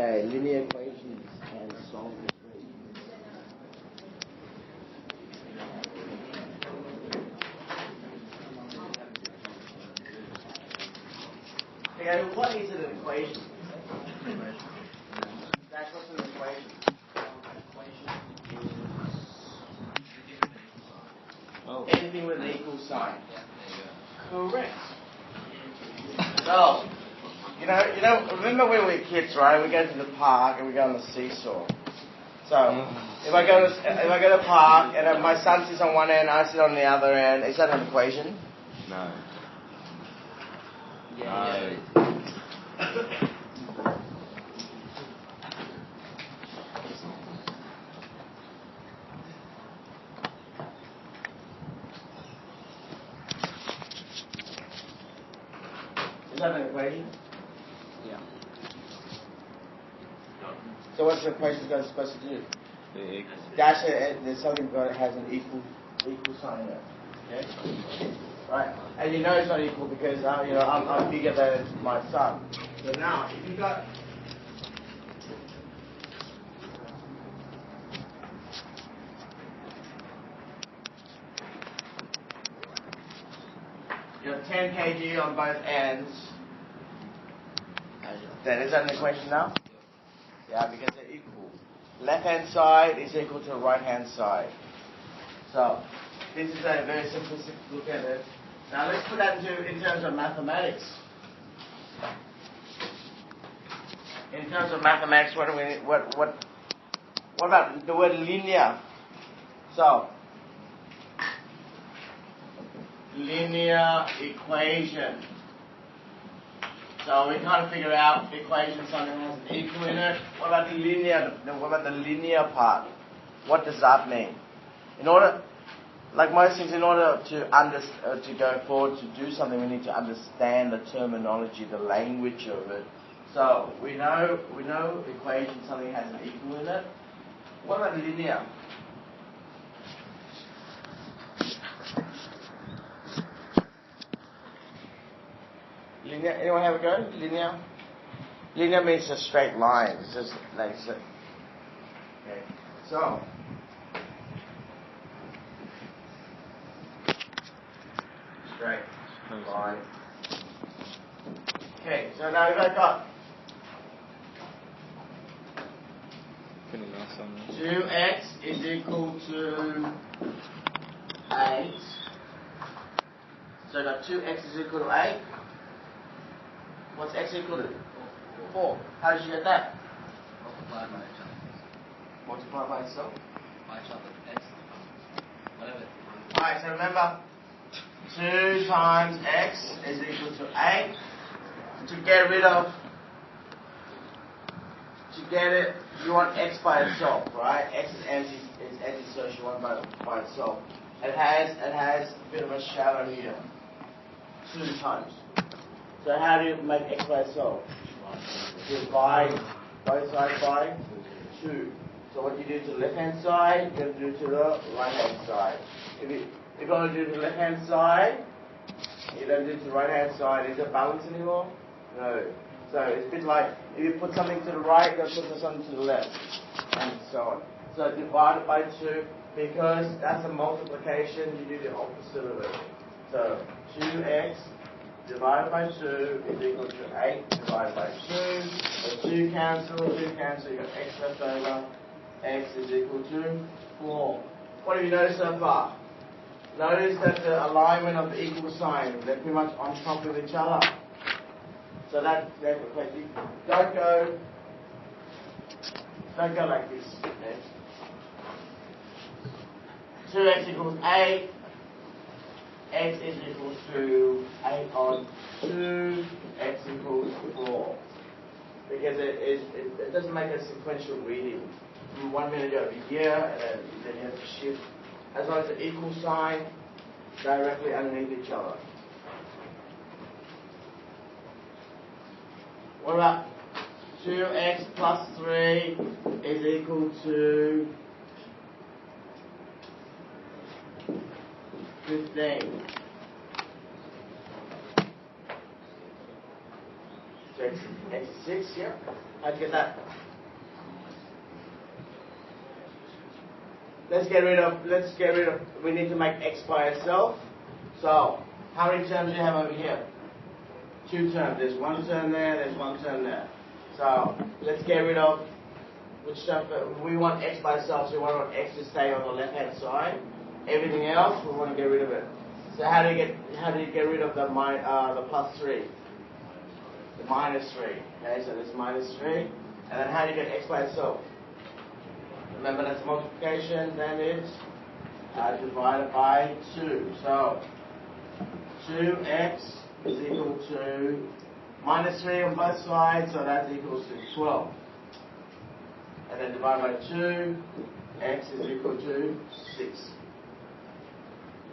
Okay, linear equations and solve this week. Okay, what is an equation? That's what's an equation. Anything with an equal sign. Correct. So, remember when we were kids, right? We go to the park and we go on the seesaw. So, if I go to the park and my son sits on one end, I sit on the other end, is that an equation? No. Yeah. Is that an equation? Yeah. So what's the equation supposed to do? Dash it, there's something that has an equal sign there. Okay? Right? And you know it's not equal because I'm bigger than my son. So now, if you got you have 10 kg on both ends, then is that an equation now? Yeah, because they're equal. Left-hand side is equal to right-hand side. So, this is a very simplistic look at it. Now let's put that in terms of mathematics. In terms of mathematics, what about the word linear? So, linear equation. So we kind of figure out the equation something has an equal in it. What about the linear part? What does that mean? In order, like most things, in order to go forward to do something, we need to understand the terminology, the language of it. So we know equation something has an equal in it. What about linear? Linear, anyone have a go? Linear? Linear means a straight line. It's just like so. Okay. So straight line. Okay, so now if I got 2x is equal to 8. So I got 2x is equal to 8. What's x equal to? 4. How did you get that? Multiplied by each other. Multiply by itself. By each other. X. Whatever. Alright, so remember, 2 times x is equal to 8. To get it, you want x by itself, right? X is empty, so you want by itself. It has a bit of a shadow here. 2 times. So how do you make x by itself? Divide both sides by 2. So what you do to the left-hand side, you're going to do to the right-hand side. If you're going to do to the left-hand side, you don't do to the right-hand side. Is it balanced anymore? No. So it's a bit like if you put something to the right, you've got to put something to the left, and so on. So divide it by 2, because that's a multiplication, you do the opposite of it. So 2x divided by 2 is equal to 8 divided by 2. So 2 cancel, you got x left over. X is equal to 4. What have you noticed so far? Notice that the alignment of the equal sign, they're pretty much on top of each other. So that's effective. Don't go like this. Okay? 2x equals 8. X is equal to 8 on 2. X equals 4. Because it doesn't make a sequential reading. 1 minute over here, and then you have to shift. As long as the equal sign directly underneath each other. What about 2x plus 3 is equal to 15. So X is 6, yeah. How'd you get that? Let's get rid of, we need to make X by itself. So, how many terms do you have over here? 2 terms. There's 1 term there, there's 1 term there. So, let's get rid of which term. We want X by itself, so we want X to stay on the left-hand side. Everything else, we want to get rid of it. So how do you get rid of the plus 3? The minus 3. Okay, so there's minus 3. And then how do you get X by itself? Remember that's multiplication, then it's divided by 2. So 2x is equal to minus 3 on both sides, so that's equals to 12. And then divided by 2, x is equal to 6.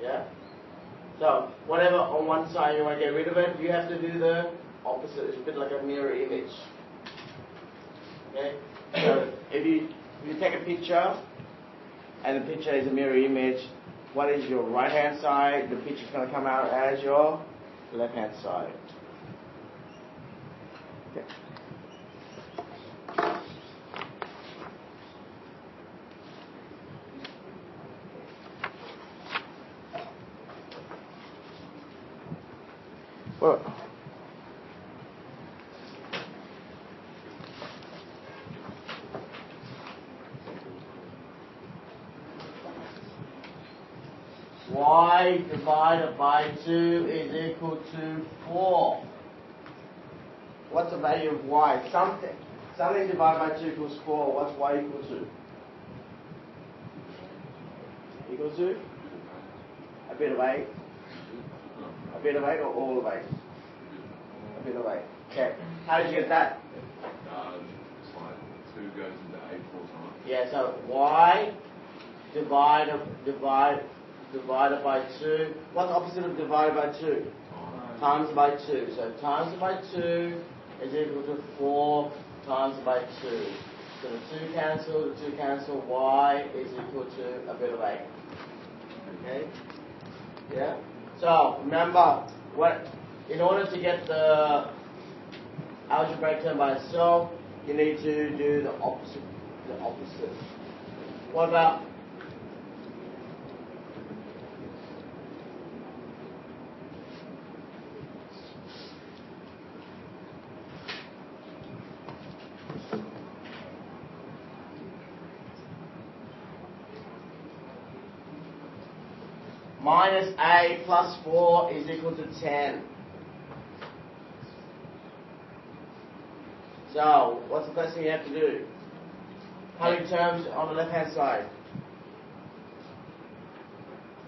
Yeah? So whatever on one side you want to get rid of it, you have to do the opposite. It's a bit like a mirror image. Okay? So if you take a picture, and the picture is a mirror image, what is your right hand side? The picture's going to come out as your left hand side. Okay. Well, y divided by 2 is equal to 4. What's the value of y? Something. Something divided by 2 equals 4. What's y equal to? Equal to? A bit of 8. A bit of 8 or all of 8? A bit of 8. Okay. How did you get that? It's like 2 goes into 8 4 times. Yeah, so y divided by 2. What's the opposite of divided by 2? Times by 2. So times by 2 is equal to 4 times by 2. So the 2 cancel, y is equal to a bit of 8. Okay? Yeah? So remember, in order to get the algebraic term by itself, you need to do the opposite. What about minus a plus 4 is equal to 10. So, what's the first thing you have to do? How many terms on the left-hand side?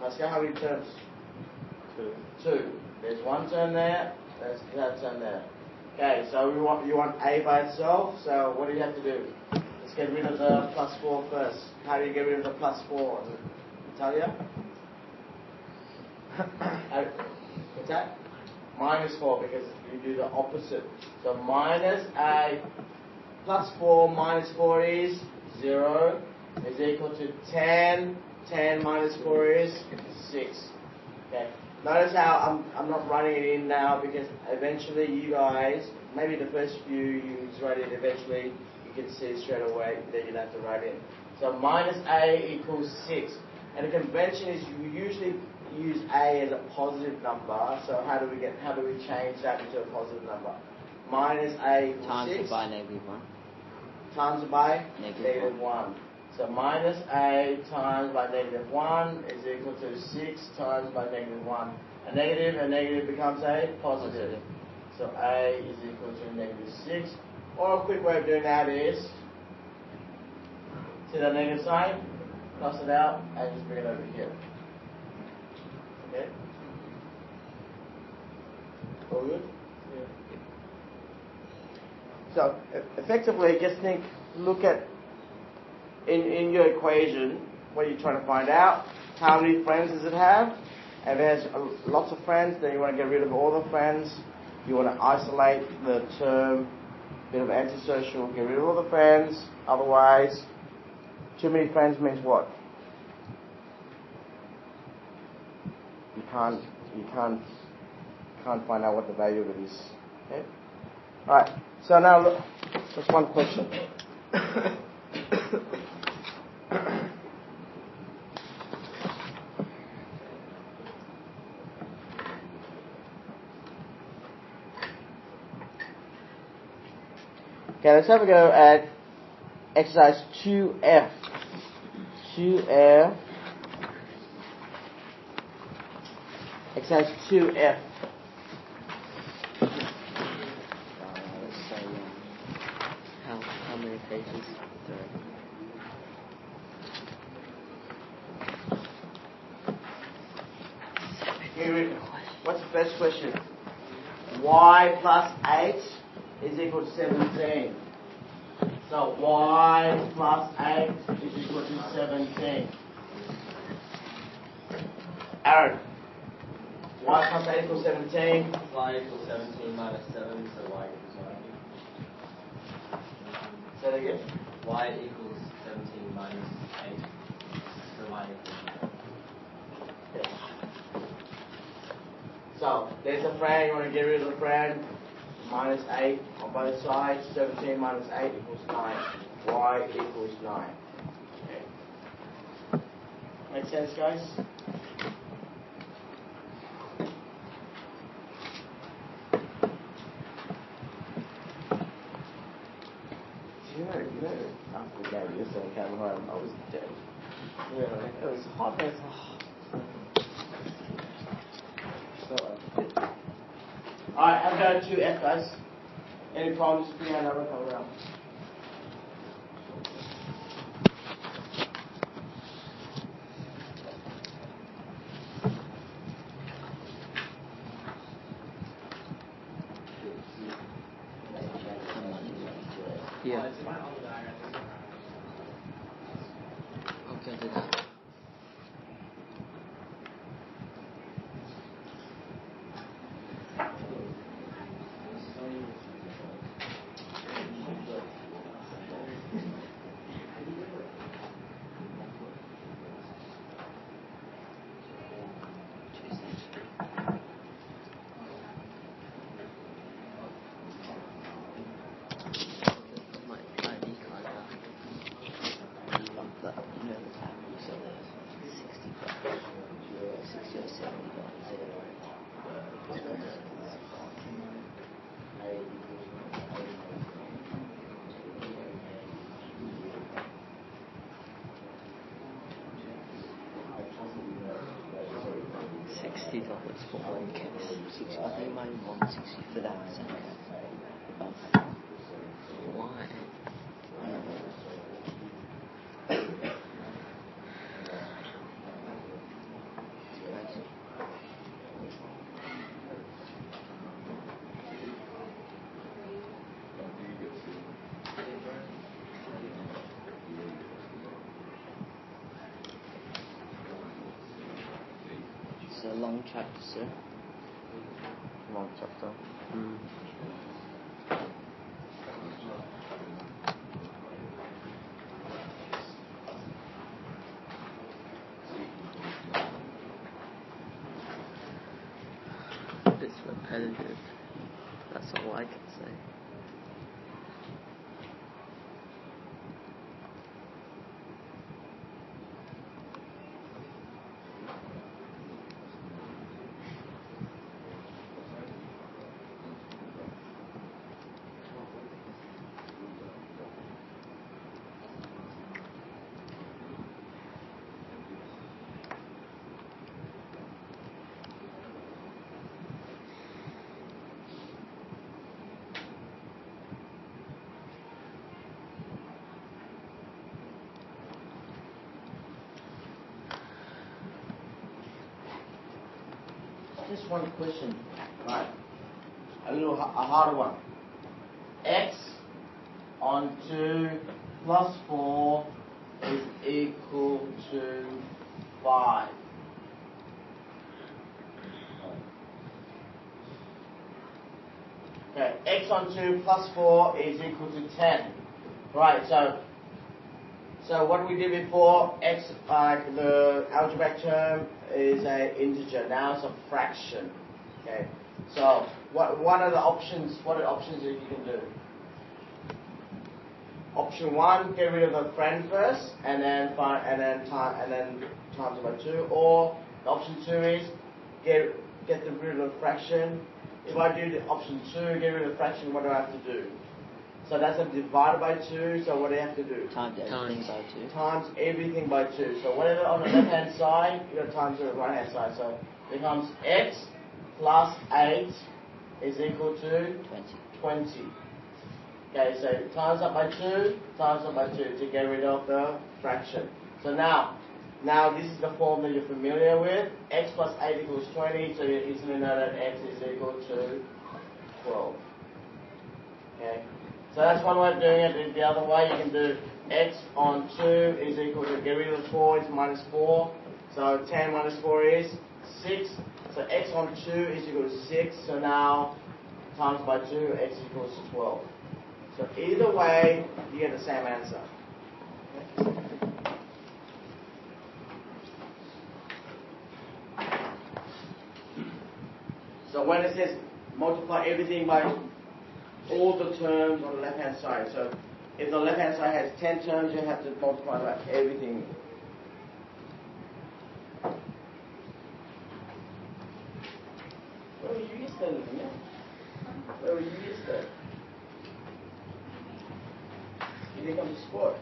Pascal, how many terms? 2. There's 1 term there, there's that term there. Okay, so you want a by itself, so what do you have to do? Let's get rid of the plus 4 first. How do you get rid of the plus 4? Natalia? What's that? Minus 4, because you do the opposite. So minus a plus 4 minus 4 is 0, is equal to 10. 10 minus 4 is 6. Okay. Notice how I'm not writing it in now, because eventually you guys, maybe the first few you write it, eventually you can see it straight away, then you don't have to write it in. So minus a equals 6. And the convention is you usually use a as a positive number. So how do we change that into a positive number? Minus a equals times 6. it by negative 1. Times it by Negative 1. So minus a times by negative 1 is equal to 6 times by negative 1. A negative becomes a positive. So a is equal to negative 6. Or a quick way of doing that is, see the negative sign? Cross it out and just bring it over here. Okay? All good? Yeah. So effectively, just look at in your equation, what are you trying to find out? How many friends does it have? If it has lots of friends, then you want to get rid of all the friends. You want to isolate the term, bit of antisocial, get rid of all the friends. Otherwise, too many friends means what? You can't find out what the value of it is. Okay? Alright, so now look, just one question. Okay, let's have a go at exercise 2F. 2F. Exercise 2F. How many pages? Here, what's the first question? Y plus 8 is equal to 17. So y plus 8 is equal to 17. Aaron, y plus 8 equals 17. Y equals 17 minus 7, so y equals 9. Say that again. Y equals 17 minus 8, so y equals 9. So there's a friend, you want to get rid of the friend. Minus 8 on both sides. 17 minus 8 equals 9. Y equals 9. Okay. Make sense, guys? You know, after the game yesterday, I came home, I was dead. Yeah, it was hot. Alright, I'll go to F, guys. Any problems, put your hand up and come around. Yeah. Okay, do that. My ID card bump that up, you know, the tab, so 65, 60 or 70 $60 for one case. 60, I think mine 160 for that. So. Why? It's a long chapter, sir. Long chapter. It's repetitive. That's all I can say. Just one question. Right. A harder one. X on 2 plus 4 is equal to 5. Okay, X on 2 plus 4 is equal to 10. Right, so what we did before, X, the algebraic term is an integer. Now it's a fraction. Okay, So what are the options? What are the options that you can do? Option 1, get rid of a friend first, and then times it by 2. Or the option 2 is get rid of a fraction. If I do the option 2, get rid of a fraction, what do I have to do? So that's a divided by 2. So what do you have to do? Times everything by 2. Times everything by 2. So whatever on the left hand side, you got to times the right hand side. So it becomes x plus 8 is equal to 20. Okay, so times up by 2, times up by 2 to get rid of the fraction. So now this is the form that you're familiar with. X plus 8 equals 20, so you easily know that x is equal to 12. Okay, so that's one way of doing it. The other way, you can do x on 2 is equal to, get rid of the 4, it's minus 4. So 10 minus 4 is 6. So x on 2 is equal to 6. So now times by 2, x equals to 12. So either way, you get the same answer. So when it says multiply everything by all the terms on the left-hand side. So if the left-hand side has 10 terms, you have to multiply by everything. Where were you yesterday, Olivia? Where were you yesterday? You didn't come to sport.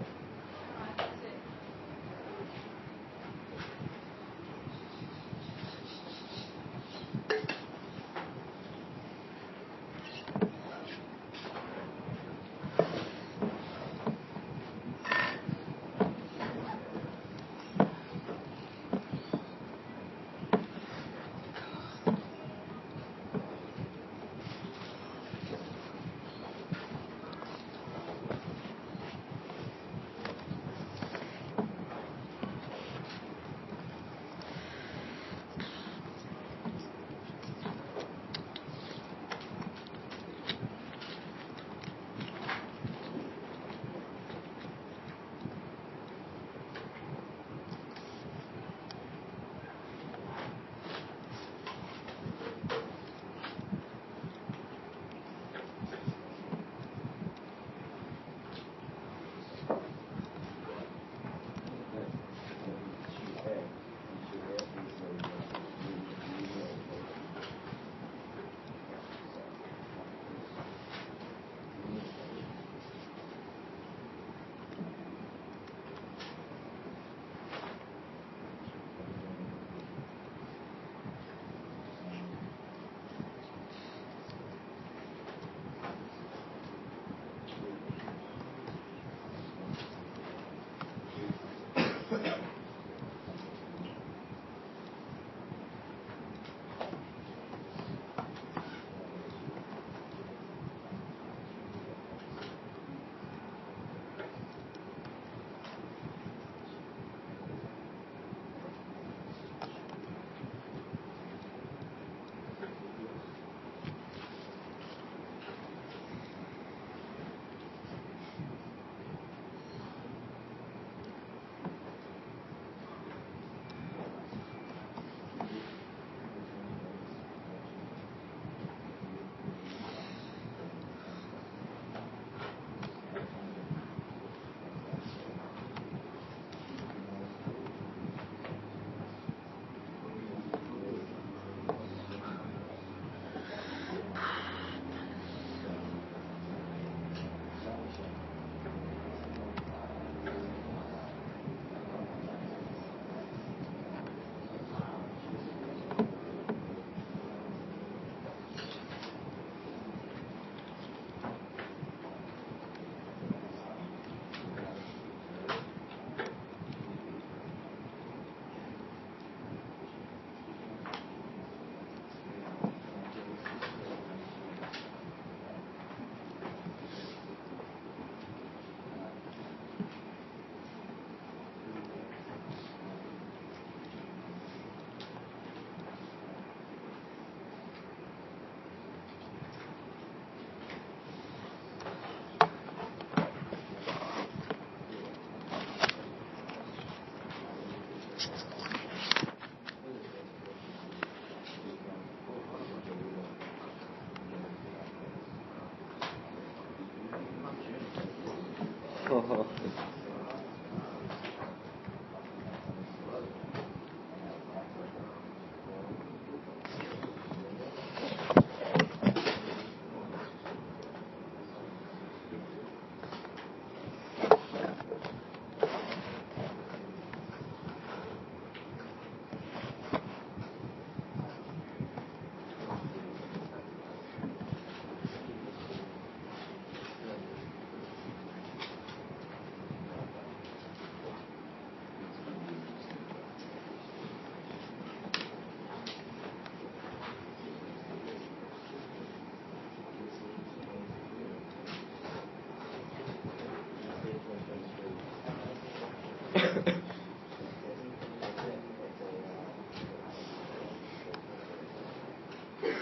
Oh.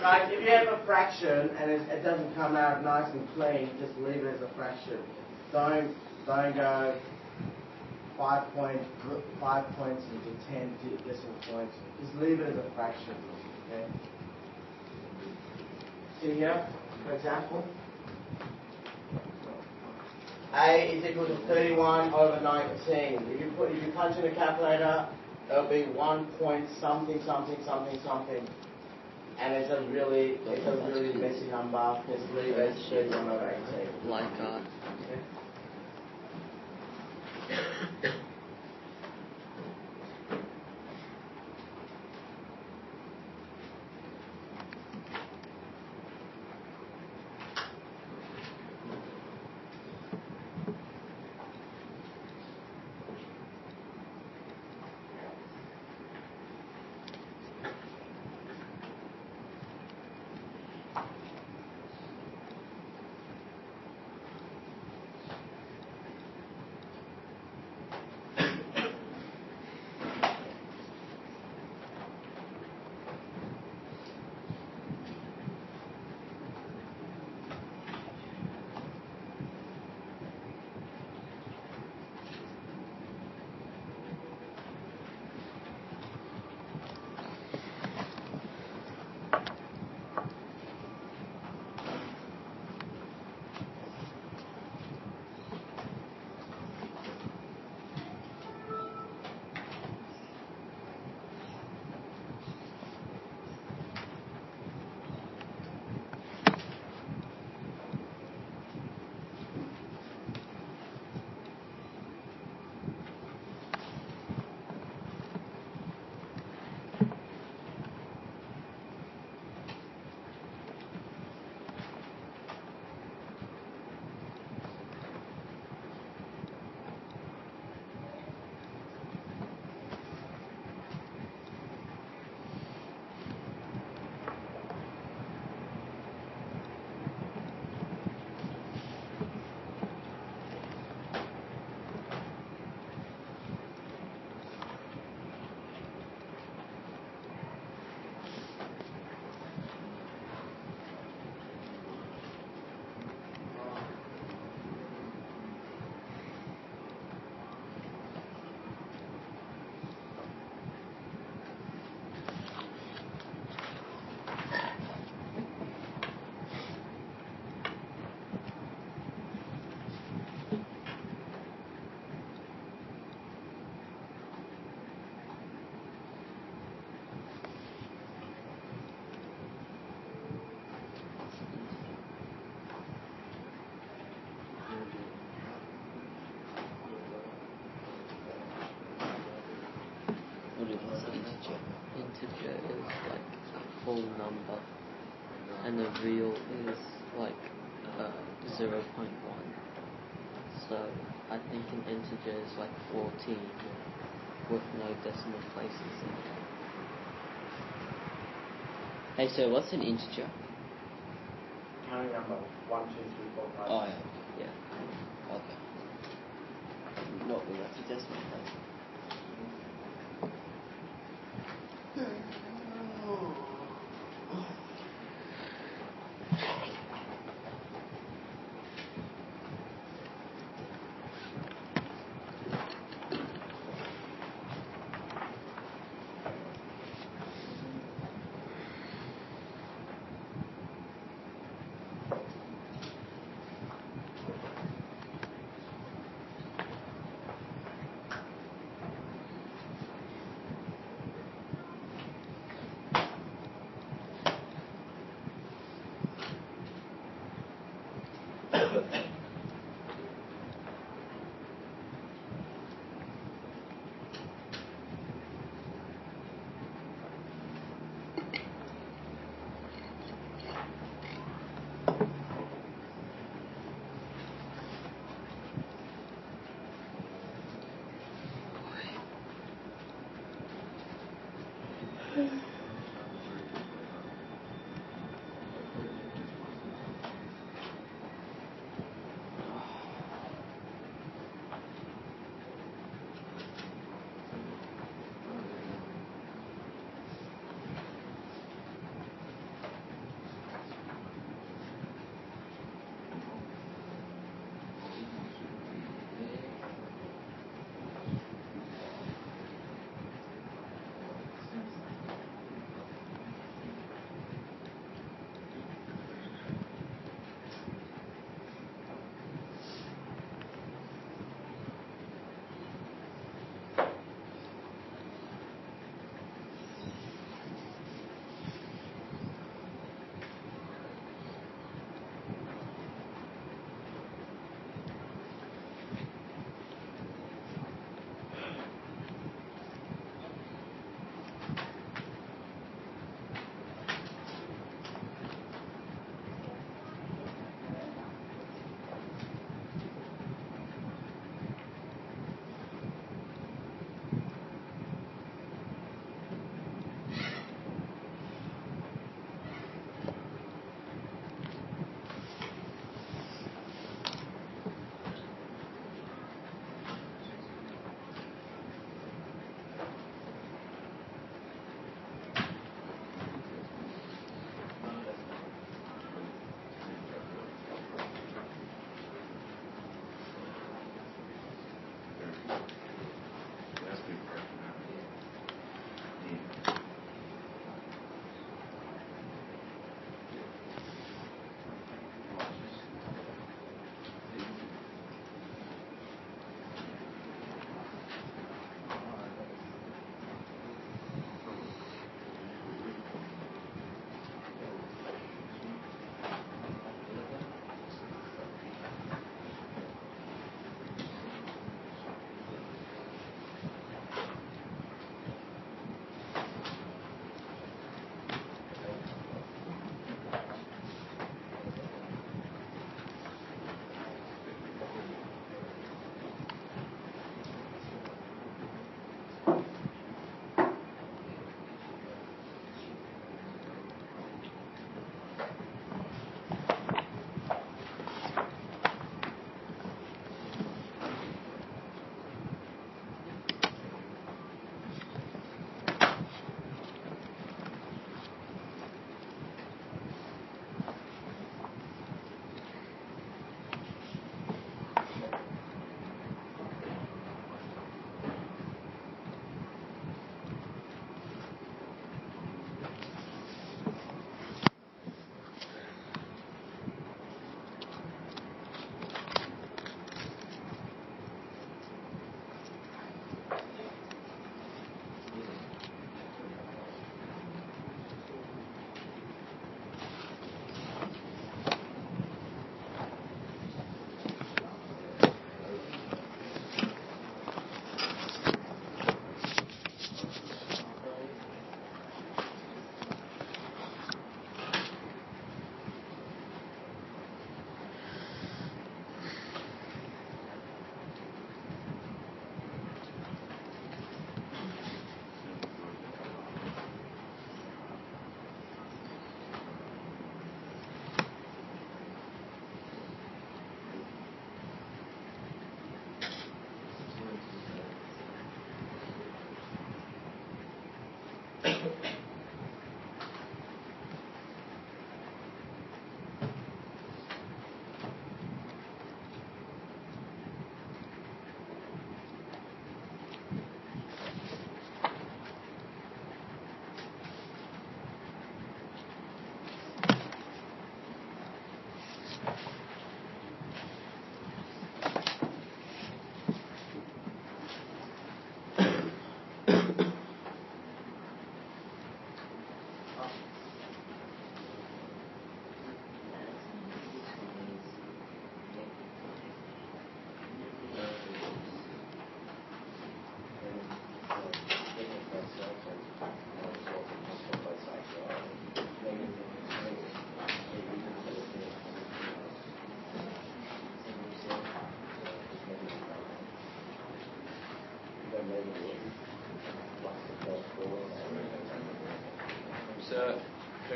Like if you have a fraction and it doesn't come out nice and clean, just leave it as a fraction. Don't go 5 points into 10 decimal points. Just leave it as a fraction. Okay. See here, for example, A is equal to 31 over 19. If you punch in a calculator, it'll be 1 point something something something something. And it's a really messy number. Just leave it as 31 over 18. Like that. What is integer? Integer is like a full number, and the real is like 0.1. So I think an integer is like 14 with no decimal places in it. Hey, so what's an integer? Counting number 1, 2, 3, 4, 5. Oh yeah. Okay. Not with that's a decimal place.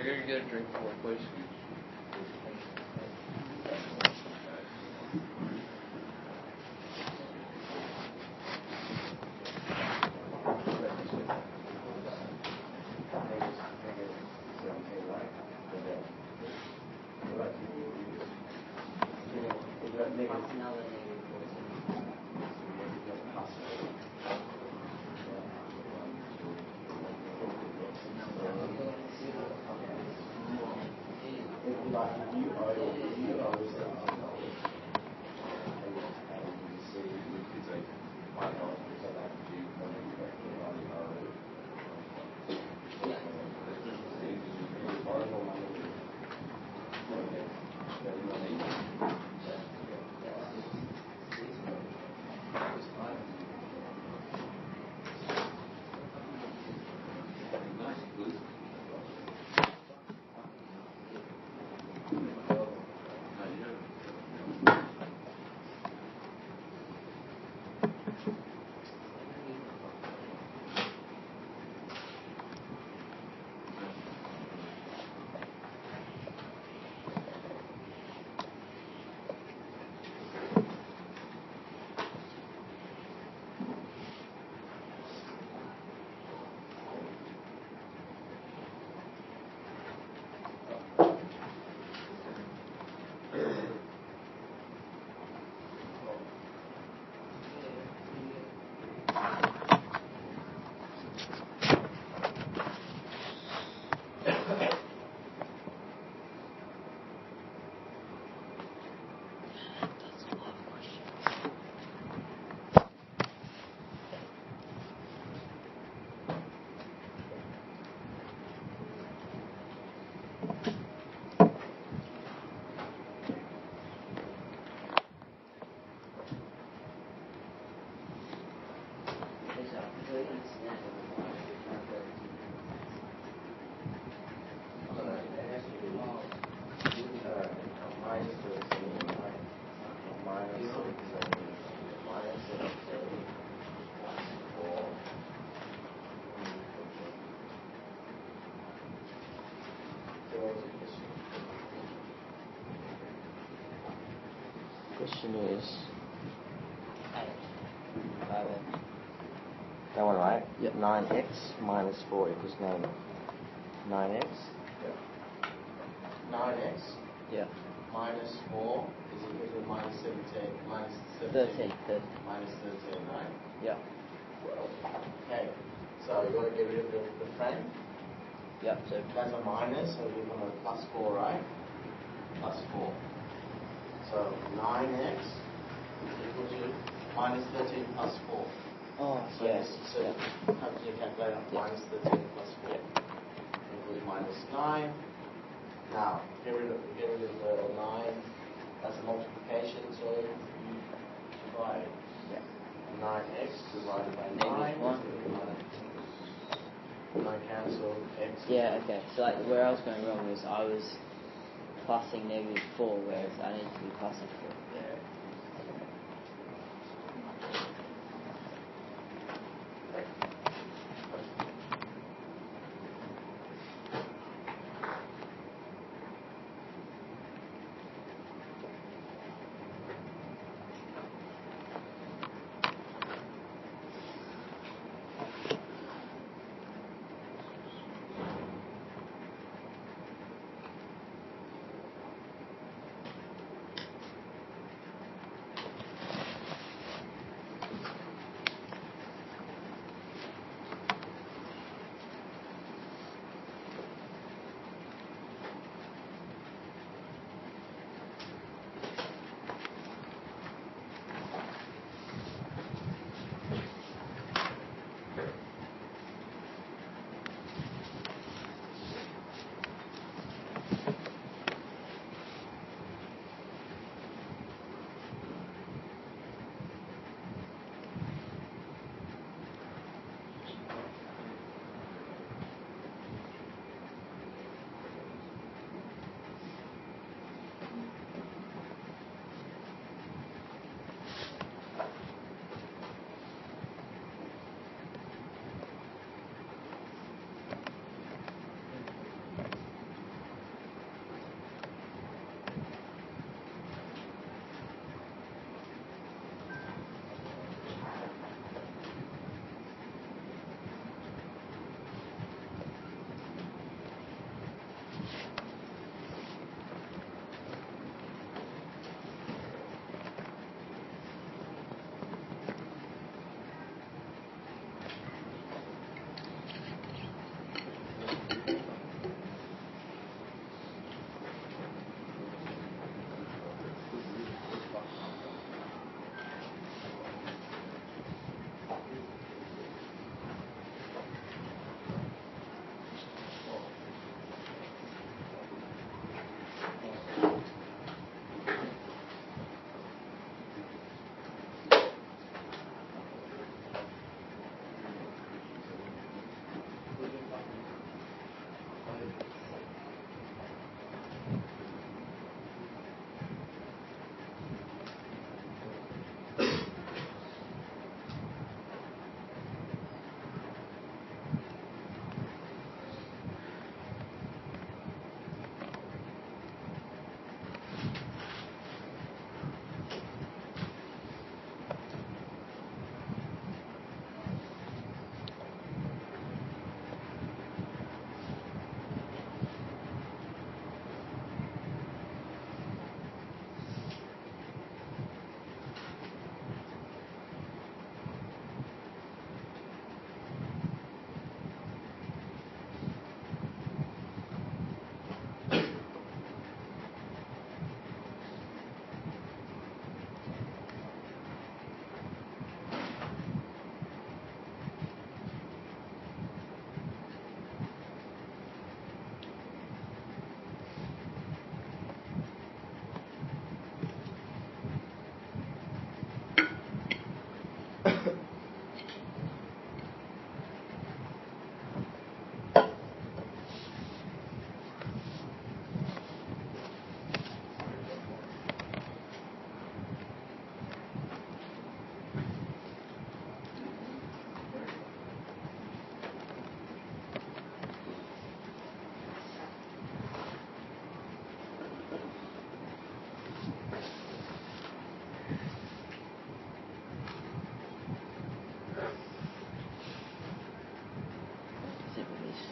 So you're gonna get a drink for it, please. Question is that one, right? Yep. 9x minus 4 equals 9. 9x? 9x Yeah. minus 4 is equal to minus 17. Minus 13. Minus 13, right? Yeah. Okay. So you want to get rid of the frame? Yeah. So That's a minus, so we become a plus 4, right? Plus 4. So 9x is equal to minus 13 plus 4. oh So yes. So come to your calculator, minus 13 plus 4 equals minus 9. Now, get rid of the 9. That's a multiplication, so you divide it. Yeah. 9x divided by 9. -1. 9 cancel, x. Yeah. Okay. So like where I was going wrong was I was plussing -4, whereas I need to be plussing 4. Yeah.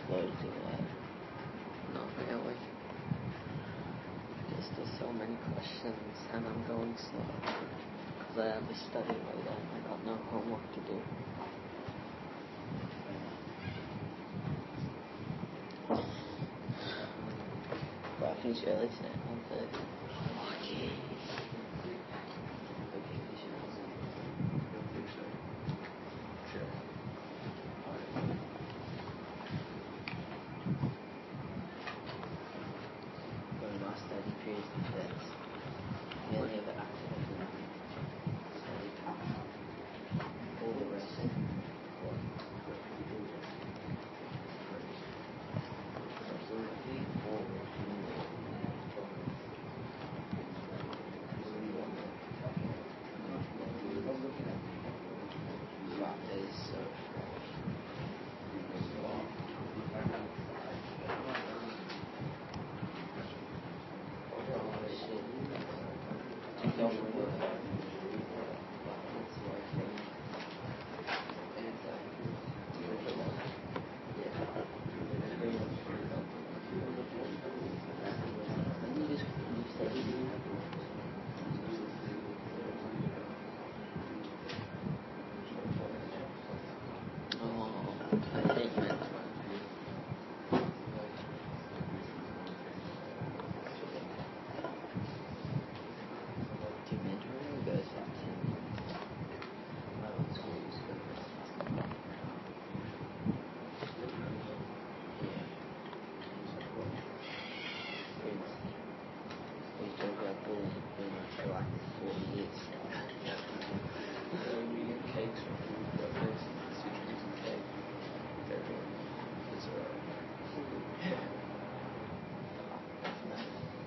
slow to learn. Not really. There's so many questions and I'm going slow. Because I have to study later and I got no homework to do. But I finished early today, 1:30. Lucky.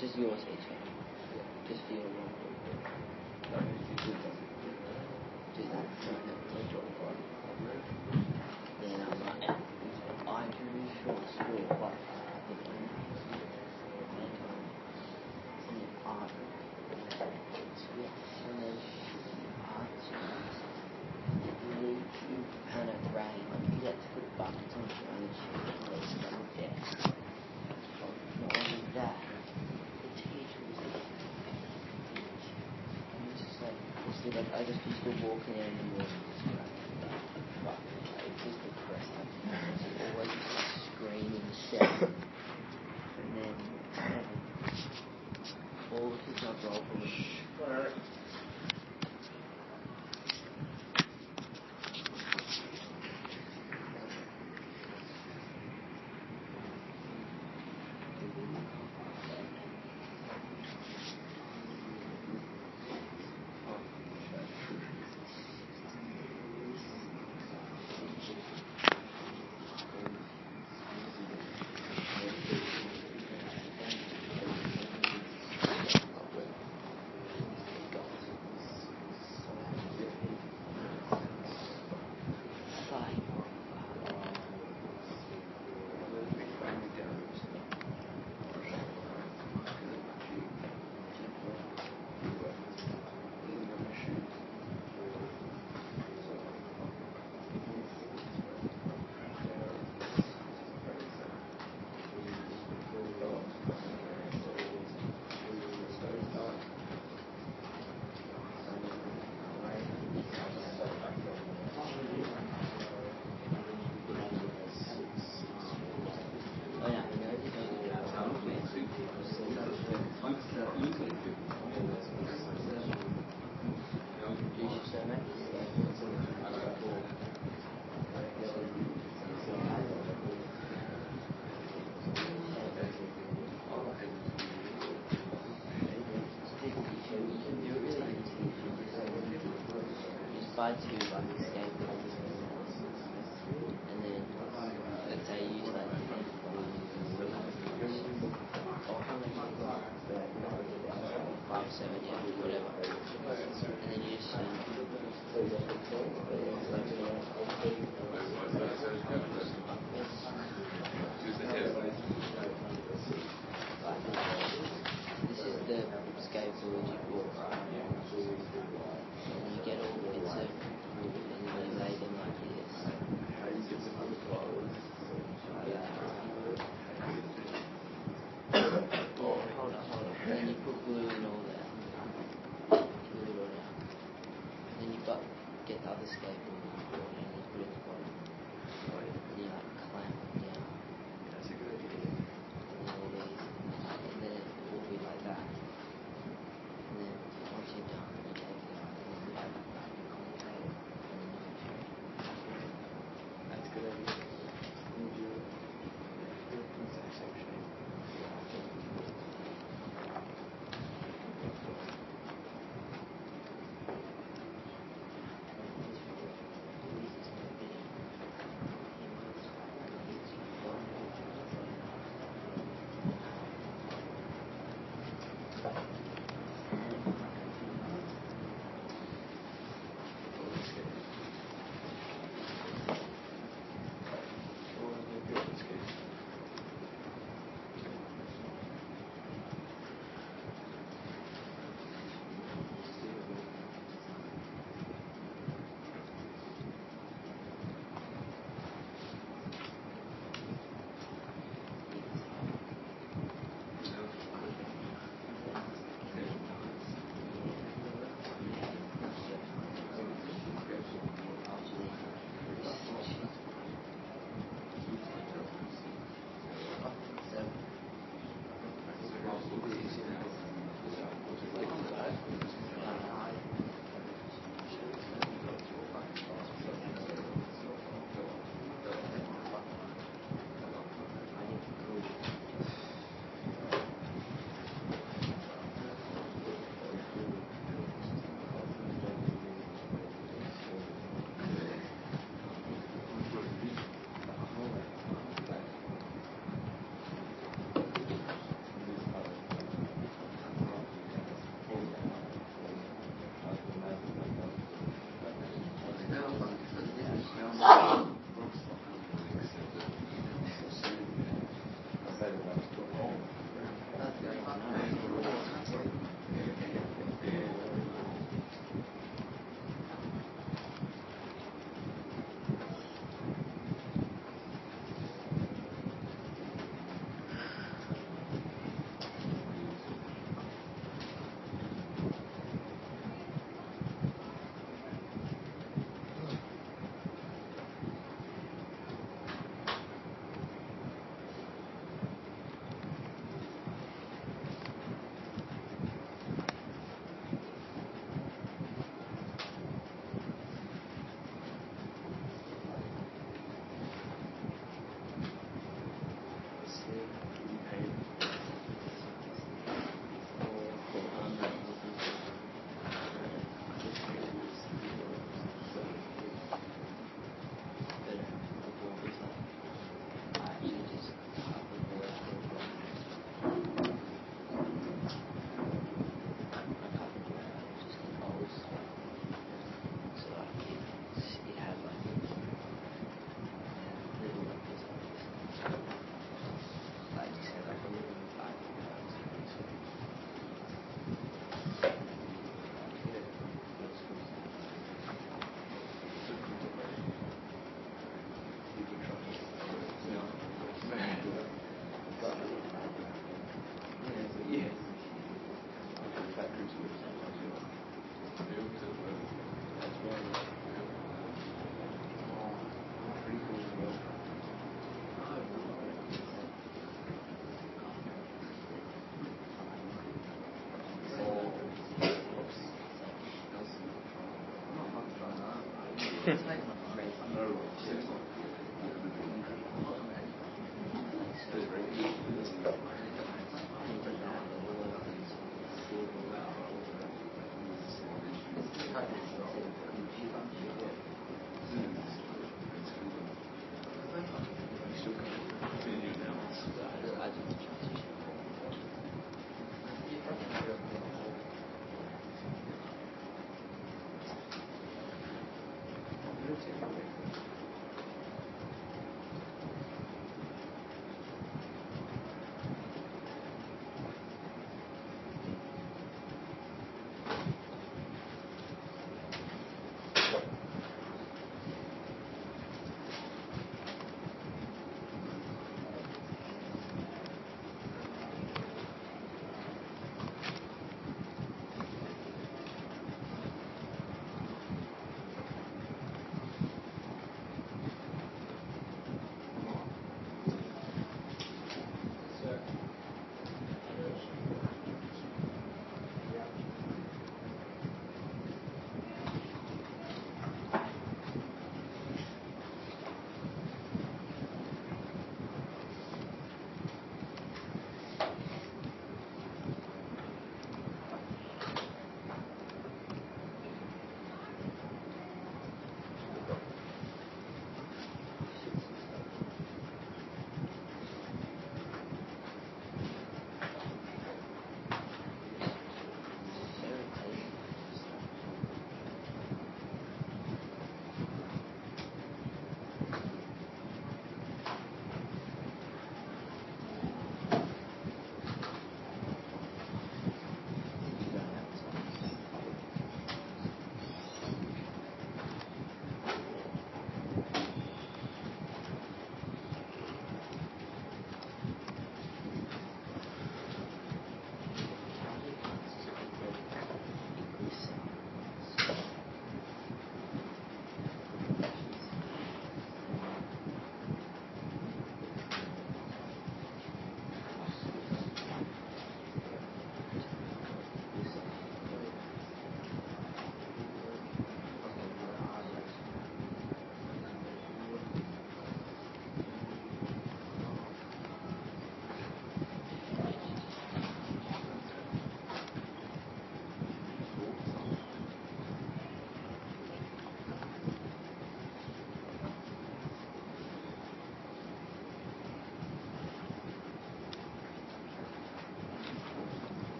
Just yours, HA. Just for your one. Just that. Then I'm like, I do short school, but art. And it rained, like you had to put buckets on the ground and shit, and not only that, the teacher was like, I just used to walk in and walk, but it was depressing. She always used to scream and shout, and then all the kids I'd roll with. Buy two like skateboards and then let's say you use like 10 or how many 5, 7, yeah, whatever, and then you just this is the skateboard you bought, right? And you get all the bits of and you lay them like this.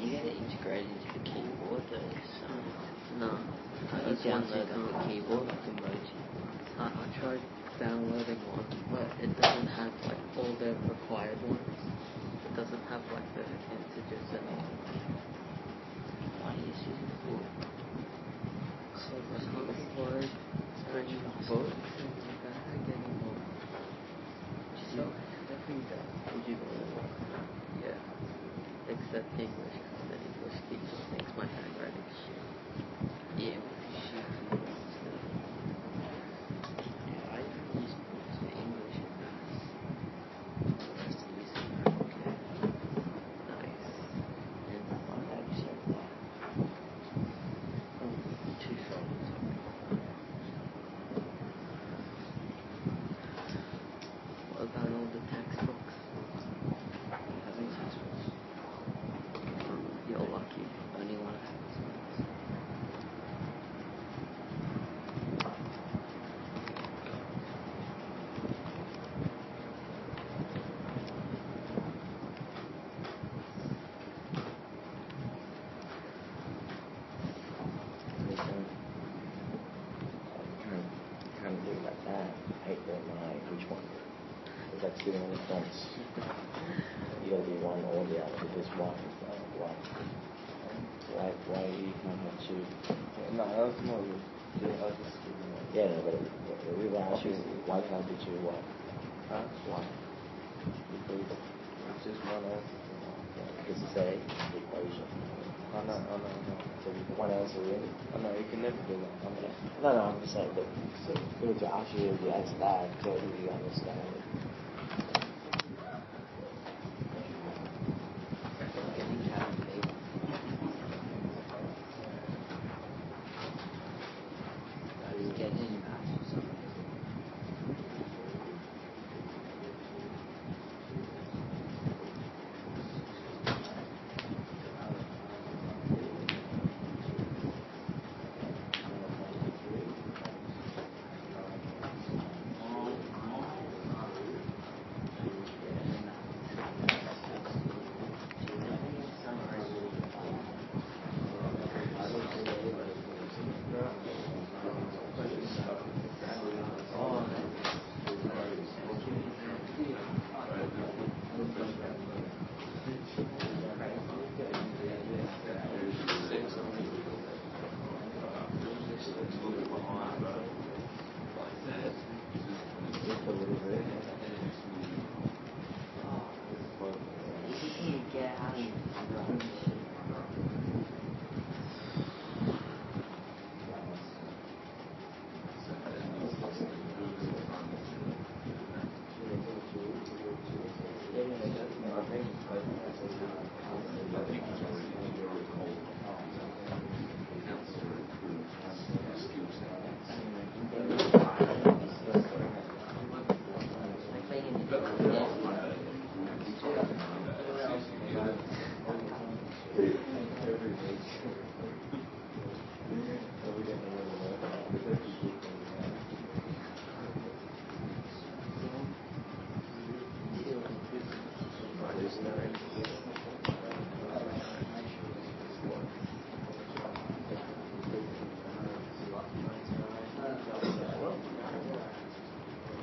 You get it integrated into the keyboard though, so no. You download the keyboard like emoji. I tried downloading one, but it doesn't have like all the required ones. It doesn't have like the integers and all. Why do you use it for? So I can't upload any books in my bag anymore. So every day. Would you believe it? Yeah. Except English, because the English teacher thinks my handwriting is shit. Yeah, shit. Yeah, I use books for English and maths. The rest of these are okay. Nice. And my bag's so far. Oh, 2 folders. What about all the textbooks? Having textbooks? You're lucky. Only one has textbooks. Listen, can't do it like that. 8.9, which one? Is that giving any points? You gotta be one or the other. If it's one, one. Why you can't have two? No, that's not the just Yeah, no, but we were asking why can't be two, why? Huh? Why? Because it's just one answer. Because it's a equation. I know. So you can one answer in. I know, you can never do that. I mean, No, I'm just saying, but to actually the answer that, clearly you understand it. Getting carried away.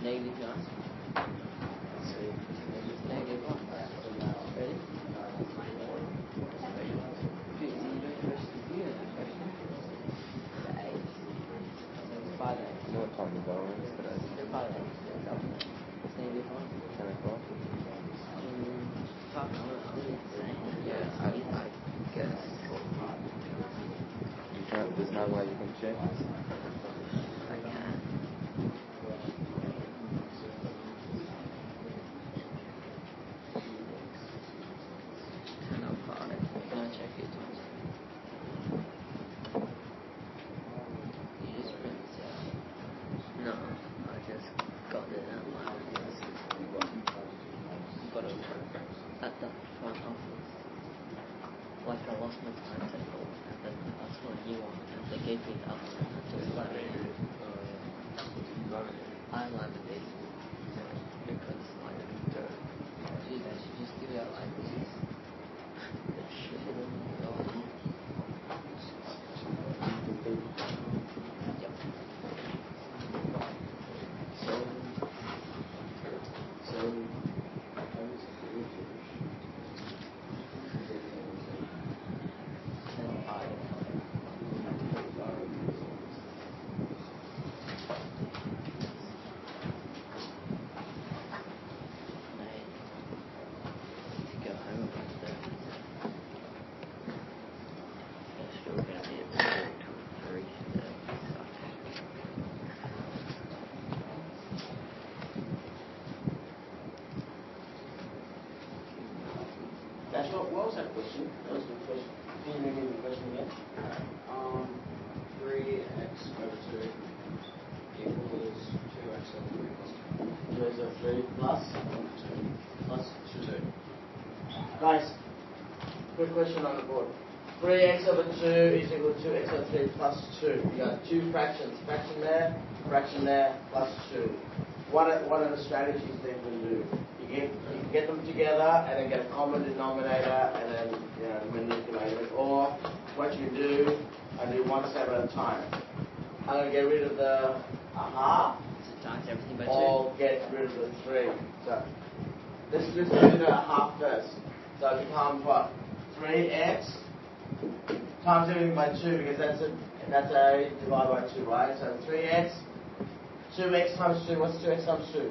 Negative 9. Negative 1. Ready? Five eight. You know what time the bell rings today? Five eight. It's negative 1. 10 o'clock? Fuck, I'm insane. Yeah, I guess. There's no way you can check. I can. Can I check it? You just print it out. No, I just got it at my office. Got it at the front office. Like I lost my timetable and then I saw a new one and they gave me the other one and just laminated it. I laminated it because like dude, I should just give it out like this. Shit. Yep. That's what was that question? That was the question. Can you repeat the question again? 3x over 2 equals 2x over 3 plus 2. 2x over 3 plus 2. Guys, quick question on the board. 3x over 2 is equal to x over 3 plus 2. You got two fractions. Fraction there, plus 2. What are the strategies they can do? You can get them together and then get a common denominator and then manipulate it. Or what you can do, I do one step at a time. I'm going to get rid of the half. So times everything by 2. Or get rid of the 3. So let's do the half first. So it becomes what? 3x times everything by 2 because that's a divided by 2, right? So 3x, 2x times 2. What's 2x times 2?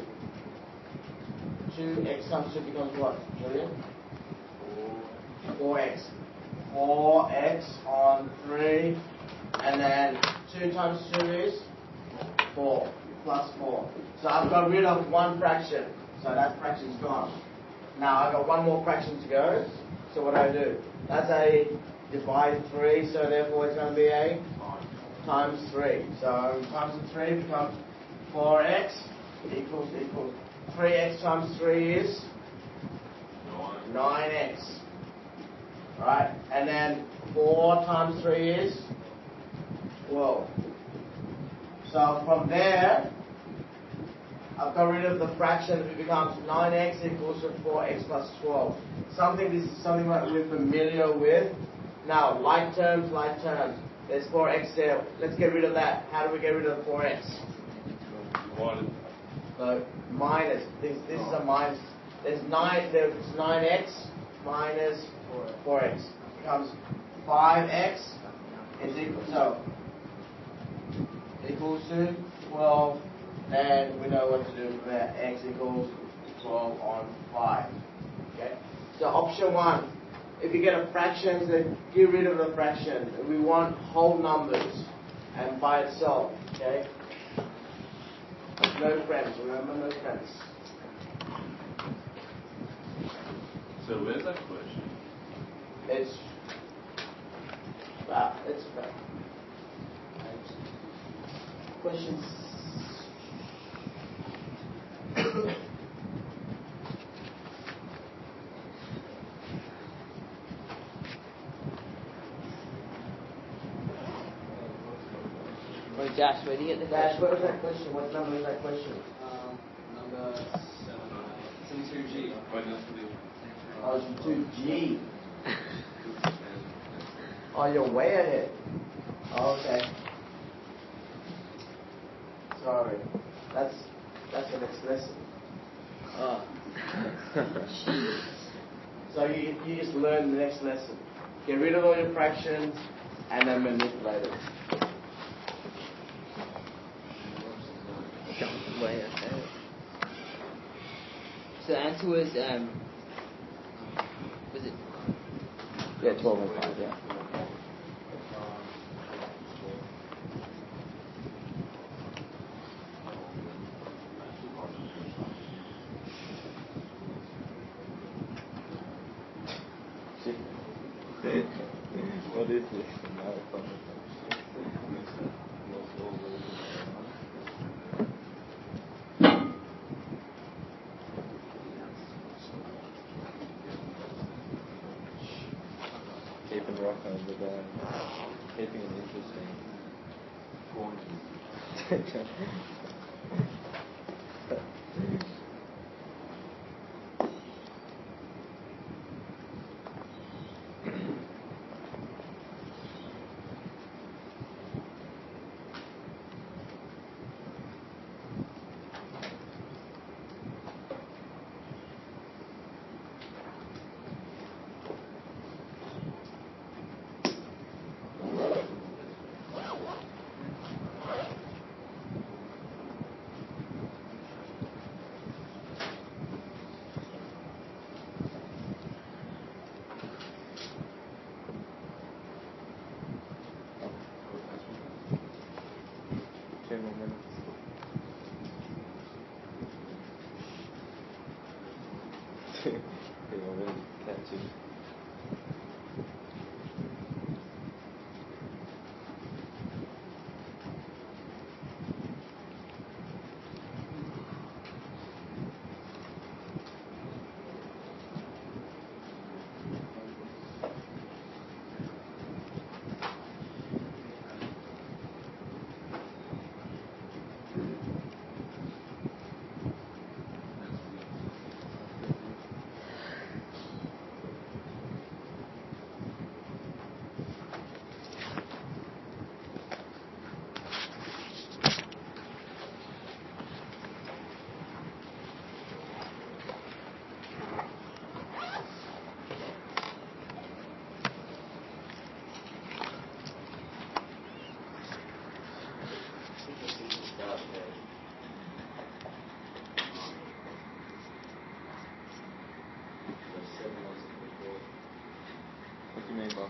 2x times 2 becomes what, Julian? 4x. 4x on 3. And then 2 times 2 is 4. Plus 4. So I've got rid of one fraction. So that fraction's gone. Now I've got one more fraction to go. So what do? That's a divide 3. So therefore it's going to be a times 3. So times the 3 becomes 4x equals 3x times 3 is 9x. Right? And then 4 times 3 is 12. So from there, I've got rid of the fraction. It becomes 9x equals to 4x plus 12. This is something that we're familiar with. Now, like terms. There's 4x there. Let's get rid of that. How do we get rid of the 4x? Divided. So minus. This is a minus. There's 9x minus 4x. Becomes 5x is equals to 12. Then we know what to do from there. X equals 12 on 5. Okay. So option 1. If you get a fraction, then get rid of the fraction. We want whole numbers and by itself. Okay. No friends. Remember, no friends. So where's that question? It's questions. Wait, Dash, where do you get the Dash, what was that question? What number is that question? Number 72G. Wait, that's for the... Oh, it's 2G. Oh, you're way ahead. Oh, okay. Sorry. That's a the next lesson. Oh. So you just learn the next lesson. Get rid of all your fractions and then manipulate it. Way okay. So the answer was it? Yeah, 12 and 5, yeah. What is this? Keeping rock over there. Keeping it interesting. What do you mean by